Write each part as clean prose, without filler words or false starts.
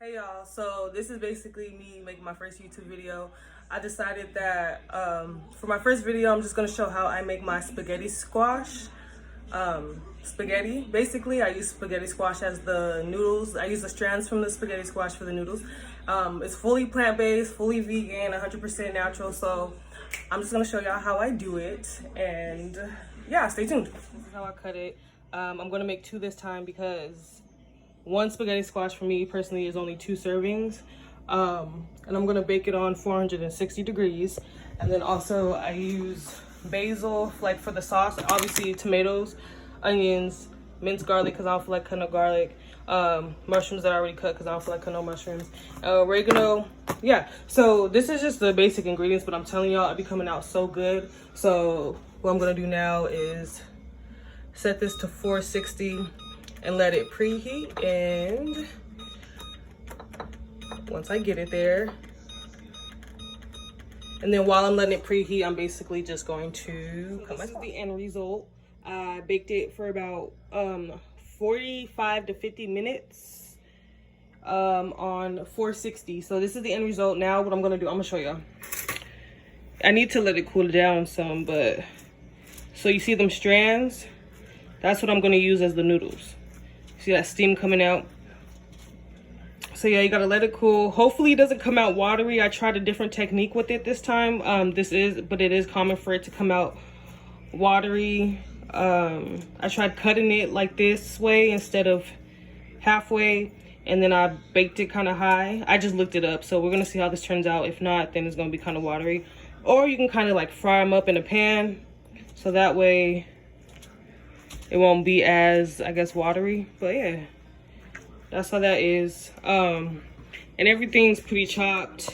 Hey y'all, so this is basically me making my first YouTube video. I decided that for my first video, I'm just gonna show how I make my spaghetti squash. Spaghetti, basically, I use spaghetti squash as the noodles. I use the strands from the spaghetti squash for the noodles. It's fully plant-based, fully vegan, 100% natural, so I'm just gonna show y'all how I do it, and yeah, stay tuned. This is how I cut it. I'm gonna make two this time because one spaghetti squash for me personally is only 2 servings. And I'm gonna bake it on 460 degrees. And then also I use basil, like for the sauce, obviously tomatoes, onions, minced garlic because I don't feel like cutting no garlic, mushrooms that I already cut because I don't feel like cutting no mushrooms, oregano. Yeah, so this is just the basic ingredients, but I'm telling y'all, it be coming out so good. So what I'm gonna do now is set this to 460 and let it preheat. And once I get it there, and then while I'm letting it preheat, I'm basically just going to cut my. This is the end result. I baked it for about 45 to 50 minutes on 460. So this is the end result. Now what I'm gonna do, I'm gonna show y'all. I need to let it cool down some, but so you see them strands, that's what I'm gonna use as the noodles. See that steam coming out? So yeah, you gotta let it cool. Hopefully it doesn't come out watery. I tried a different technique with it this time. But it is common for it to come out watery. I tried cutting it like this way instead of halfway, and then I baked it kind of high. I just looked it up, so we're gonna see how this turns out. If not, then it's gonna be kind of watery. Or you can kind of like fry them up in a pan, so that way it won't be as, I guess, watery. But yeah, that's how that is. And everything's pre-chopped.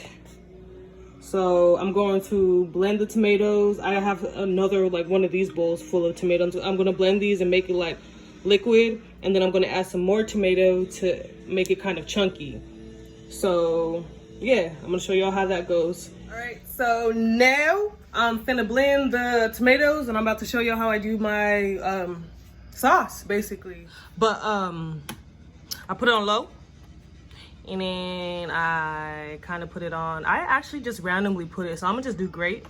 So I'm going to blend the tomatoes. I have another, like one of these bowls full of tomatoes. I'm gonna blend these and make it like liquid. And then I'm gonna add some more tomato to make it kind of chunky. So yeah, I'm gonna show y'all how that goes. All right, so now I'm finna blend the tomatoes and I'm about to show y'all how I do my sauce basically. But I put it on low, and then I kind of put it on. I actually just randomly put it, so I'm gonna just do grape.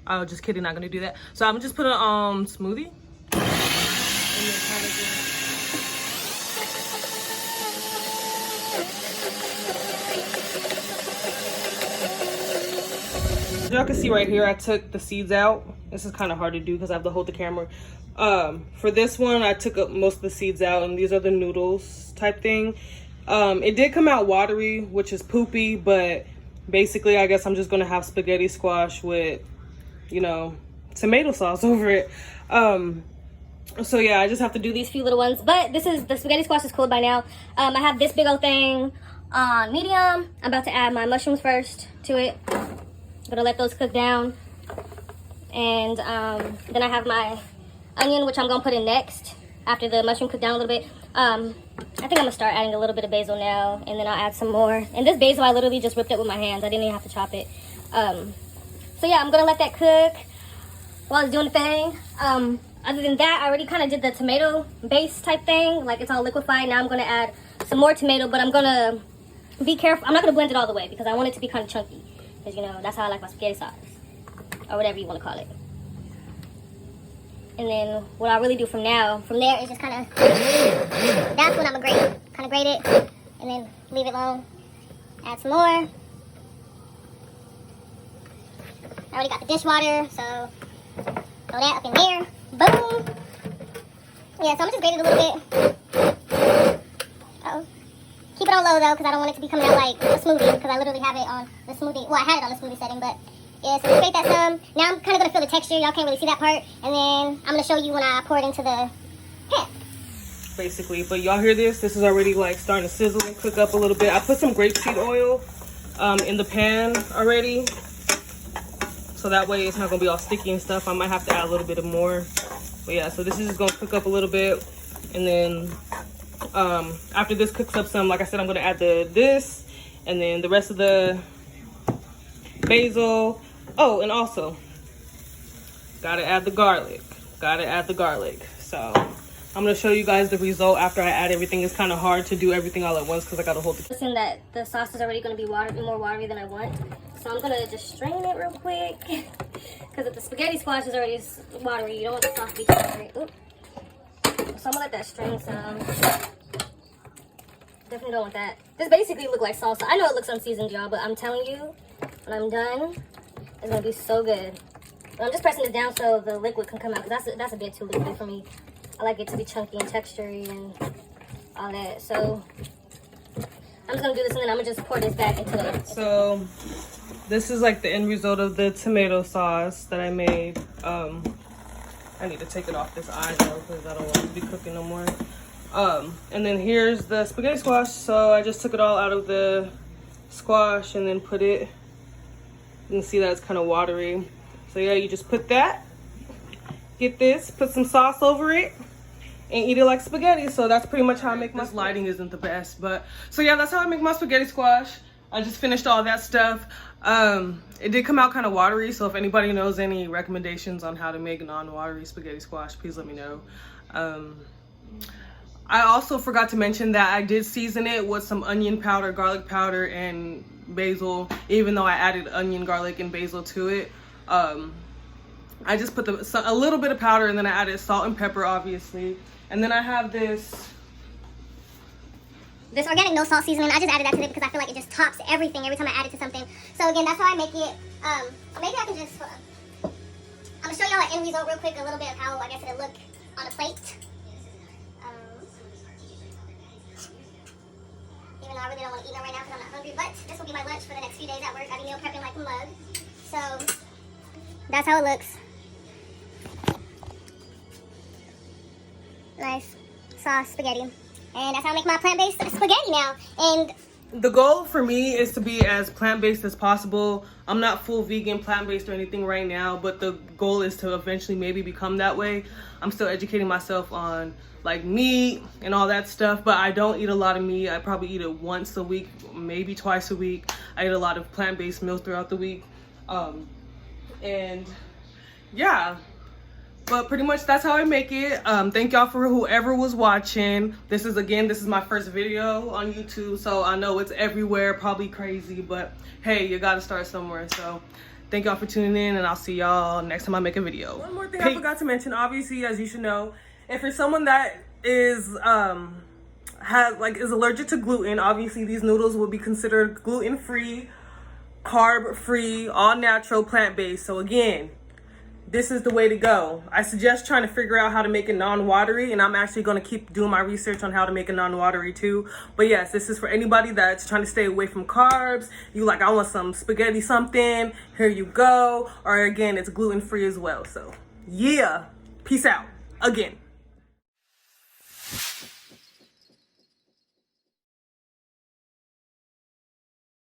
Oh, just kidding, not gonna do that. So I'm gonna just put it on smoothie, and then kind of just. Y'all can see right here, I took the seeds out. This is kind of hard to do because I have to hold the camera. For this one, I took up most of the seeds out, and these are the noodles type thing. It did come out watery, which is poopy, but basically I guess I'm just gonna have spaghetti squash with, you know, tomato sauce over it. So yeah, I just have to do these few little ones, but this is the spaghetti squash is cooled by now. I have this big old thing on medium. I'm about to add my mushrooms first to it. I'm gonna let those cook down, and then I have my onion, which I'm gonna put in next after the mushroom cook down a little bit. I think I'm gonna start adding a little bit of basil now, and then I'll add some more. And this basil I literally just whipped it with my hands. I didn't even have to chop it. So yeah, I'm gonna let that cook while it's doing the thing. Other than that, I already kind of did the tomato base type thing, like it's all liquefied. Now I'm gonna add some more tomato, but I'm gonna be careful. I'm not gonna blend it all the way because I want it to be kind of chunky, because you know that's how I like my spaghetti sauce, or whatever you want to call it. And then what I really do from there is just kind of, that's when I'm gonna grate it, and then leave it alone. Add some more. I already got the dishwater, so throw that up in there. Boom. Yeah, so I'm gonna just grate it a little bit. Uh-oh. Keep it on low though, because I don't want it to be coming out like a smoothie, because I literally have it on the smoothie. Well, I had it on the smoothie setting, but yeah, so grate that some. Now I'm kind of going to feel the texture. Y'all can't really see that part. And then I'm going to show you when I pour it into the pan. Basically, but y'all hear this? This is already like starting to sizzle and cook up a little bit. I put some grapeseed oil in the pan already, so that way it's not going to be all sticky and stuff. I might have to add a little bit of more. But yeah, so this is just going to cook up a little bit. And then after this cooks up some, like I said, I'm going to add this and then the rest of the basil. Oh, and also gotta add the garlic. So I'm gonna show you guys the result after I add everything. It's kind of hard to do everything all at once because I gotta hold the. Listen, that the sauce is already gonna be more watery than I want, so I'm gonna just strain it real quick. Because if the spaghetti squash is already watery, you don't want the sauce to be too watery. Oop. So I'm gonna let that strain some. Definitely don't want that. This basically look like salsa. I know it looks unseasoned, y'all, but I'm telling you, when I'm done, it's gonna be so good. But I'm just pressing this down so the liquid can come out, because that's a bit too liquid for me. I like it to be chunky and textury and all that. So I'm just gonna do this, and then I'm gonna just pour this back into it. So this is like the end result of the tomato sauce that I made. I need to take it off this eye though, because I don't want to be cooking no more. And then here's the spaghetti squash. So I just took it all out of the squash and then put it. You can see that it's kind of watery. So yeah, you just put that, get this, put some sauce over it, and eat it like spaghetti. So that's pretty much how I make my. This lighting isn't the best, but so yeah, that's how I make my spaghetti squash. I just finished all that stuff. It did come out kind of watery, so if anybody knows any recommendations on how to make non-watery spaghetti squash, please let me know. I also forgot to mention that I did season it with some onion powder, garlic powder, and basil, even though I added onion, garlic, and basil to it. I just put a little bit of powder, and then I added salt and pepper, obviously. And then I have this organic no salt seasoning. I just added that to it because I feel like it just tops everything every time I add it to something. So again, that's how I make it. Maybe I can just, I'm gonna show y'all an end result real quick, a little bit of how I guess it'll look on a plate. Even though I really don't want to eat none right now because I'm not hungry, but this will be my lunch for the next few days at work. I'll be meal prepping like a mug. So that's how it looks. Nice sauce spaghetti. And that's how I make my plant-based spaghetti now. And the goal for me is to be as plant-based as possible. I'm not full vegan, plant-based or anything right now, but the goal is to eventually maybe become that way. I'm still educating myself on like meat and all that stuff, but I don't eat a lot of meat. I probably eat it once a week, maybe twice a week. I eat a lot of plant-based meals throughout the week. And yeah. But pretty much that's how I make it. Thank y'all for whoever was watching. This is my first video on YouTube, so I know it's everywhere, probably crazy, but hey, you gotta start somewhere. So thank y'all for tuning in, and I'll see y'all next time I make a video. One more thing I forgot to mention, obviously, as you should know, if you're someone that is is allergic to gluten, obviously these noodles will be considered gluten-free, carb-free, all natural, plant-based. So again, this is the way to go. I suggest trying to figure out how to make it non-watery, and I'm actually going to keep doing my research on how to make it non-watery too. But yes, this is for anybody that's trying to stay away from carbs. You like, I want some spaghetti something, here you go. Or again, it's gluten-free as well. So yeah, peace out again.